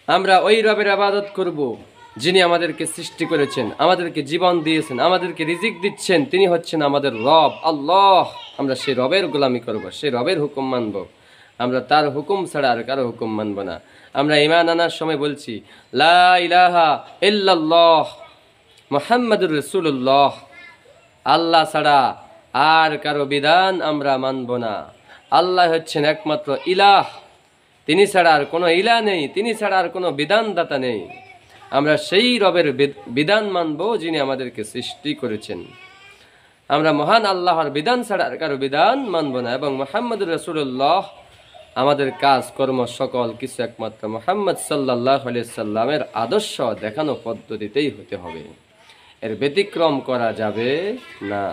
আমরা ওই রবের ইবাদত করব যিনি আমাদেরকে সৃষ্টি করেছেন, আমাদেরকে জীবন দিয়েছেন, আমাদেরকে রিজিক দিচ্ছেন। তিনি হচ্ছেন আমাদের রব আল্লাহ। আমরা সেই রবের গোলামি করব, সেই রবের হুকুম মানব। আমরা তার হুকুম ছাড়া আর কারো হুকুম মানব না। আমরা ঈমান আনার সময় বলছি লা ইলাহা ইল্লাল্লাহ মুহাম্মাদুর রাসূলুল্লাহ। আল্লাহ ছাড়া আর কারো বিধান আমরা মানব না। আল্লাহ হচ্ছেন একমাত্র ইলাহ, তিনি ছাড়া আর কোনো ইলাহ নেই, তিনি ছাড়া আর কোনো বিধানদাতা নেই। আমরা সেই রবের বিধান মানব যিনি আমাদেরকে সৃষ্টি করেছেন। আমরা মহান আল্লাহর বিধান ছাড়া আর কারো বিধান মানব না। এবং মুহাম্মদুর রাসূলুল্লাহ আমাদের কাজ কর্ম সকল কিছু একমাত্র মুহাম্মদ সাল্লাল্লাহু আলাইহি সাল্লামের আদর্শ দেখানো পদ্ধতিতেই হতে হবে, এর ব্যতিক্রম করা যাবে না।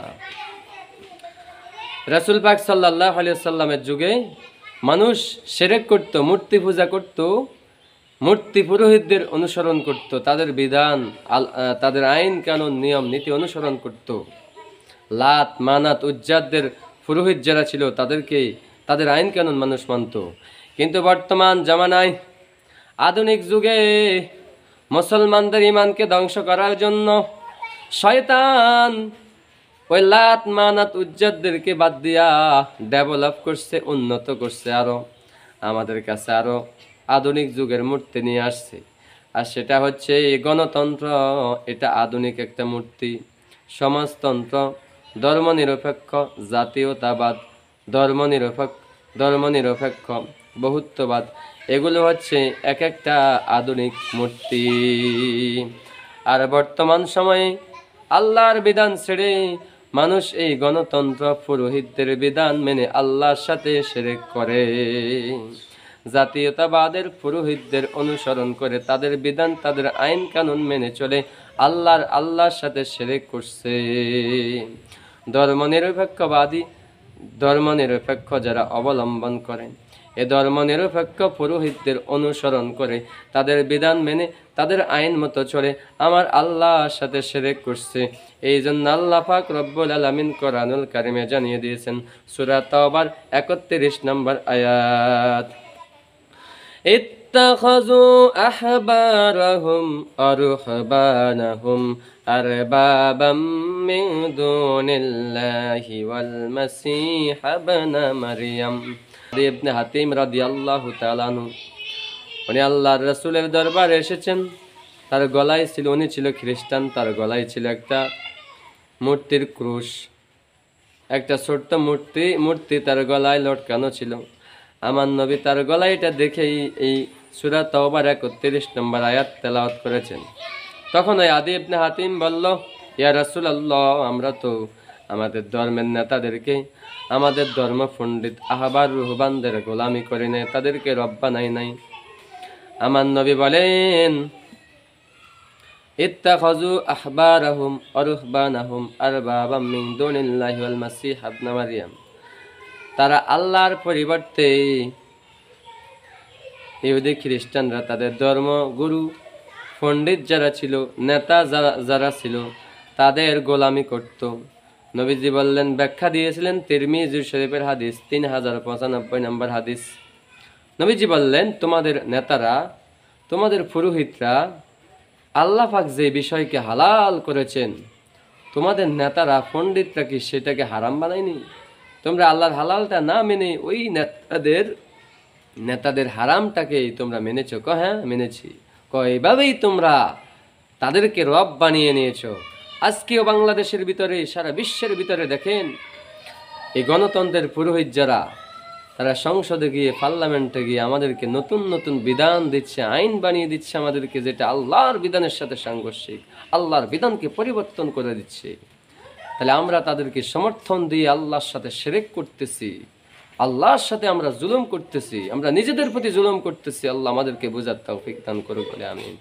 রাসূল পাক সাল্লাল্লাহু আলাইহি সাল্লামের যুগে মানুষ শিরক করত, মূর্তি পূজা করত, মূর্তি পুরোহিতদের অনুসরণ করত, তাদের বিধান তাদের আইন কানুন নিয়ম নীতি অনুসরণ করত। লাত মানাত উজ্জাদের পুরোহিত যারা ছিল তাদের আইন কানুন মানুষ মানত। কিন্তু বর্তমান জামানায় আধুনিক যুগে মুসলমানদের ইমানকে ধ্বংস করার জন্য শয়তান ওই লাত মানাত উজ্জাদদেরকে বাদ দিয়া ডেভেলপ করছে, উন্নত করছে, আরো আমাদের কাছে আরো আধুনিক যুগের মূর্তি নিয়ে আসছে। আর সেটা হচ্ছে এই গণতন্ত্র। এটা আধুনিক একটা মূর্তি। সমাজতন্ত্র, ধর্মনিরপেক্ষ, জাতীয়তাবাদ, ধর্মনিরপেক্ষ, বহুত্ববাদ, এগুলো হচ্ছে এক একটা আধুনিক মূর্তি। আর বর্তমান সময়ে আল্লাহর বিধান ছেড়ে মানুষ এই গণতন্ত্র পুরোহিতদের বিধান মেনে আল্লাহর সাথে শিরক করে, জাতীয়তাবাদের পুরোহিতদের অনুসরণ করে, তাদের বিধান তাদের আইন কানুন মেনে চলে, আল্লাহর সাথে শিরক করছে। ধর্মনিরপেক্ষ যারা অবলম্বন করে, এ ধর্মনিরপেক্ষ পুরোহিতদের অনুসরণ করে, তাদের বিধান মেনে তাদের আইন মতো চলে, আমার আল্লাহর সাথে শিরক করছে। এই জন্য আল্লাহ পাক রব্বুল আলামিন কোরআনুল কারিমে জানিয়ে দিয়েছেন, সূরা তাওবার 31 নম্বর আয়াত, ইত্তাখাযু আহবারাহুম ওয়া রুহবানাহুম আরবাবাম মিন দুনিল্লাহি ওয়াল মাসীহ ইবনে মারইয়াম। ইবনে হাতিম রাদিয়াল্লাহু তাআলা আনহু উনি আল্লাহর রাসূলের দরবারে এসেছেন। তার গলায় ছিল, উনি ছিল খ্রিস্টান, তার গলায় ছিল একটা মূর্তির ক্রুশ, একটা ছোট্ট মূর্তি তার গলায় লটকানো ছিল। আমার নবী তার গলায় এটা দেখেই এই সূরা তাওবার 31 নম্বর আয়াত তেলাওয়াত করেছেন। তখন ওই আদি ইবনে হাতিম বলল, ইয়া রাসূলুল্লাহ, আমরা তো আমাদের ধর্মের নেতাদেরকে, আমাদের ধর্ম পণ্ডিত আহবার রুহবানদের গোলামি করে নেয়, তাদেরকে রব বানাই নাই। আমার নবী বলেন, ইত্তাখাযু আহবারাহুম ওয়া রুহবানাহুম আরবাবাম মিন দুনিল্লাহি ওয়াল মাসীহ ইবনে মারইয়াম। তারা আল্লাহর পরিবর্তে, ইহুদি খ্রিস্টানরা তাদের ধর্মগুরু পণ্ডিত যারা ছিল, নেতা যারা ছিল, তাদের গোলামি করত। নবীজি বললেন, ব্যাখ্যা দিয়েছিলেন তিরমিজি শরীফের হাদিস 3095 নম্বর হাদিস। নবীজি বললেন, তোমাদের নেতারা, তোমাদের পুরোহিতরা আল্লাহ পাক যে বিষয়কে হালাল করেছেন, তোমাদের নেতারা পণ্ডিতরা কি সেটাকে হারাম বানায়নি? তোমরা আল্লাহর হালালটা না মেনে ওই নেতাদের হারামটাকেই তোমরা মেনেছো। হ্যাঁ মেনেছি। এইভাবেই তোমরা তাদেরকে রব বানিয়ে নিয়েছো। আজকেও বাংলাদেশের ভিতরে, সারা বিশ্বের ভিতরে দেখেন, এই গণতন্ত্রের পুরোহিত যারা, তারা সংসদে গিয়ে, পার্লামেন্টে গিয়ে আমাদেরকে নতুন নতুন বিধান দিচ্ছে, আইন বানিয়ে দিচ্ছে আমাদেরকে, যেটা আল্লাহর বিধানের সাথে সাংঘর্ষিক, আল্লাহর বিধানকে পরিবর্তন করে দিচ্ছে। তাহলে আমরা তাদেরকে সমর্থন দিয়ে আল্লাহর সাথে শিরক করতেছি, আল্লাহর সাথে আমরা জুলুম করতেছি, আমরা নিজেদের প্রতি জুলুম করতেছি। আল্লাহ আমাদেরকে বুঝার তৌফিক দান করুক বলে আমিন।